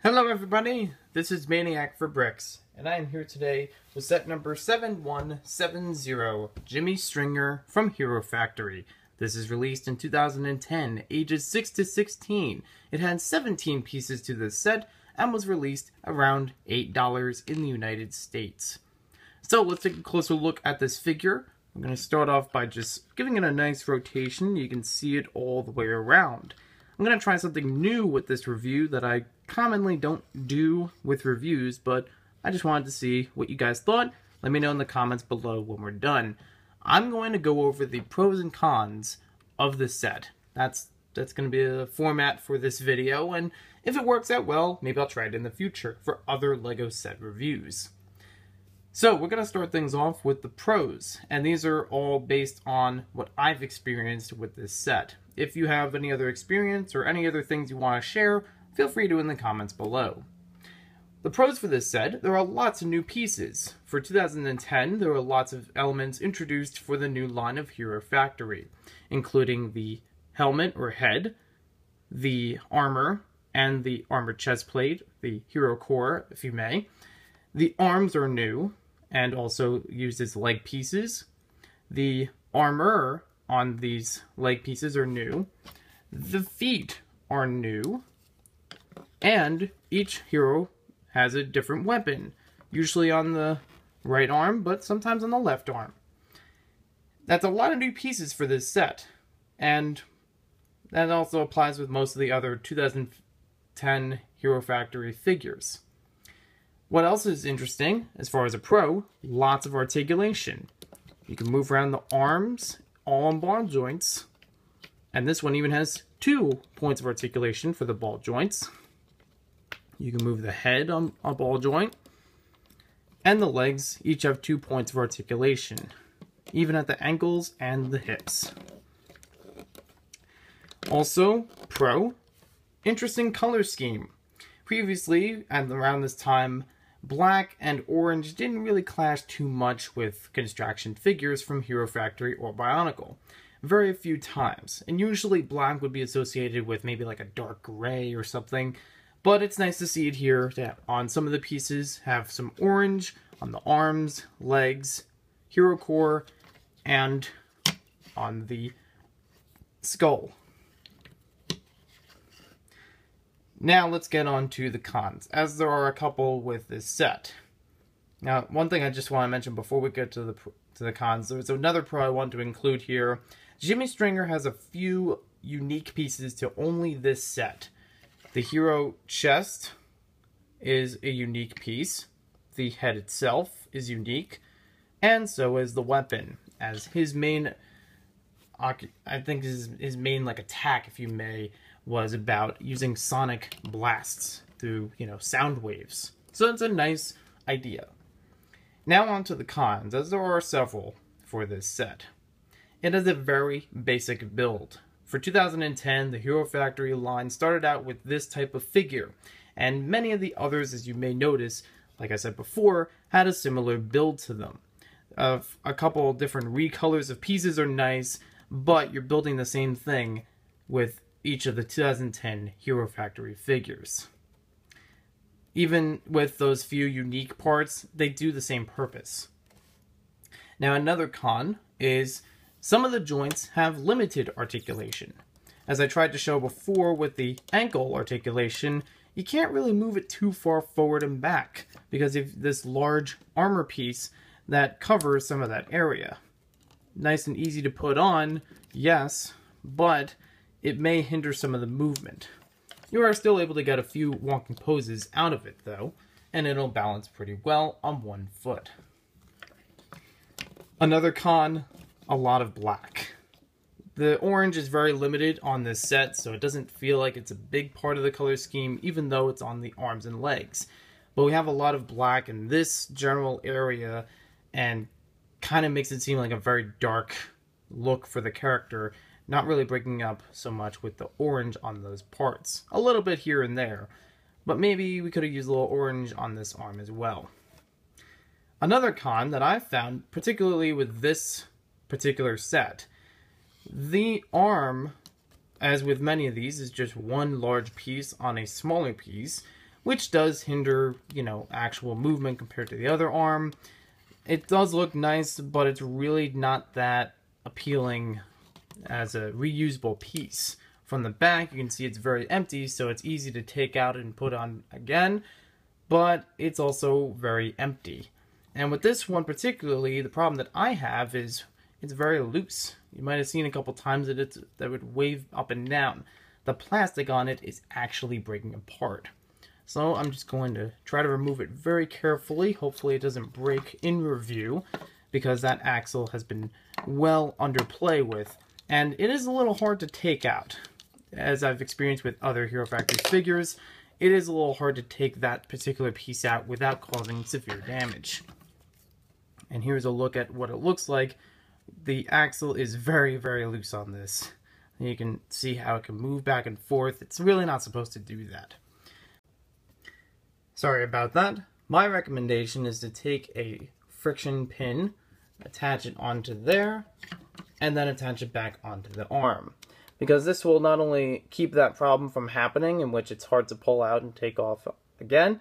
Hello everybody, this is Maniac for Bricks, and I am here today with set number 7170, Jimi Stringer from Hero Factory. This is released in 2010, ages 6 to 16. It had 17 pieces to this set, and was released around $8 in the United States. So let's take a closer look at this figure. I'm going to start off by just giving it a nice rotation. You can see it all the way around. I'm going to try something new with this review that I commonly don't do with reviews, but I just wanted to see what you guys thought. Let me know in the comments below when we're done. I'm going to go over the pros and cons of this set. That's going to be the format for this video, and if it works out well, maybe I'll try it in the future for other LEGO set reviews. So we're going to start things off with the pros, and these are all based on what I've experienced with this set. If you have any other experience or any other things you want to share, feel free to in the comments below. The pros for this set, there are lots of new pieces. For 2010, there were lots of elements introduced for the new line of Hero Factory, including the helmet or head, the armor, and the armored chest plate, the hero core, if you may. The arms are new, and also used as leg pieces. The armor on these leg pieces are new. The feet are new. And each hero has a different weapon, usually on the right arm, but sometimes on the left arm. That's a lot of new pieces for this set, and that also applies with most of the other 2010 Hero Factory figures. What else is interesting, as far as a pro, lots of articulation. You can move around the arms, all on ball joints, and this one even has 2 points of articulation for the ball joints. You can move the head on a ball joint, and the legs each have 2 points of articulation, even at the ankles and the hips. Also, pro, interesting color scheme. Previously, and around this time, black and orange didn't really clash too much with construction figures from Hero Factory or Bionicle. Very few times, and usually black would be associated with maybe like a dark gray or something. But it's nice to see it here to, on some of the pieces, have some orange on the arms, legs, hero core, and on the skull. Now let's get on to the cons, as there are a couple with this set. Now, one thing I just want to mention before we get to the cons, there's another pro I want to include here. Jimi Stringer has a few unique pieces to only this set. The hero chest is a unique piece. The head itself is unique. And so is the weapon, as his main, I think his main like attack, if you may, was about using sonic blasts through, sound waves. So it's a nice idea. Now on to the cons, as there are several for this set. It has a very basic build. For 2010, the Hero Factory line started out with this type of figure, and many of the others, as you may notice, like I said before, had a similar build to them. A couple different recolors of pieces are nice, but you're building the same thing with each of the 2010 Hero Factory figures. Even with those few unique parts, they do the same purpose. Now another con is some of the joints have limited articulation. As I tried to show before with the ankle articulation, you can't really move it too far forward and back because of this large armor piece that covers some of that area. Nice and easy to put on, yes, but it may hinder some of the movement. You are still able to get a few walking poses out of it though, and it'll balance pretty well on one foot. Another con, a lot of black. The orange is very limited on this set, so it doesn't feel like it's a big part of the color scheme, even though it's on the arms and legs. But we have a lot of black in this general area, and kind of makes it seem like a very dark look for the character, not really breaking up so much with the orange on those parts. A little bit here and there, but maybe we could have used a little orange on this arm as well. Another con that I've found, particularly with this particular set, the arm, as with many of these, is just one large piece on a smaller piece, which does hinder, actual movement compared to the other arm. It does look nice, but it's really not that appealing as a reusable piece. From the back, you can see it's very empty, so it's easy to take out and put on again, but it's also very empty. And with this one particularly, the problem that I have is it's very loose. You might have seen a couple times that that would wave up and down. The plastic on it is actually breaking apart. So I'm just going to try to remove it very carefully. Hopefully it doesn't break in review, because that axle has been well under play with. And it is a little hard to take out. As I've experienced with other Hero Factory figures, it is a little hard to take that particular piece out without causing severe damage. And here's a look at what it looks like. The axle is very, very loose on this. You can see how it can move back and forth. It's really not supposed to do that. Sorry about that. My recommendation is to take a friction pin, attach it onto there, and then attach it back onto the arm. Because this will not only keep that problem from happening, in which it's hard to pull out and take off again,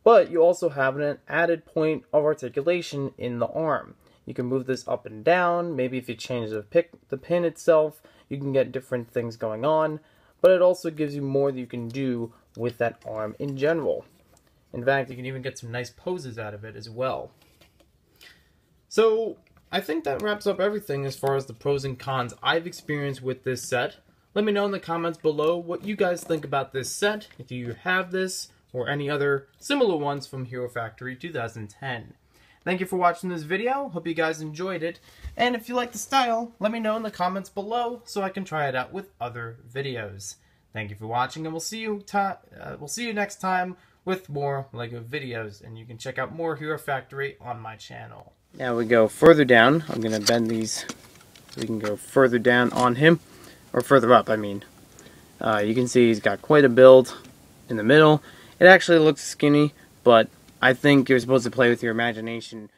but you also have an added point of articulation in the arm. You can move this up and down. Maybe if you change the pin itself, you can get different things going on, but it also gives you more that you can do with that arm in general. In fact, you can even get some nice poses out of it as well. So I think that wraps up everything as far as the pros and cons I've experienced with this set. Let me know in the comments below what you guys think about this set, if you have this, or any other similar ones from Hero Factory 2010. Thank you for watching this video. Hope you guys enjoyed it. And if you like the style, let me know in the comments below so I can try it out with other videos. Thank you for watching, and we'll see you next time with more LEGO videos. And you can check out more Hero Factory on my channel. Now we go further down. I'm going to bend these so we can go further down on him. Or further up, I mean. You can see he's got quite a build in the middle. It actually looks skinny, but I think you're supposed to play with your imagination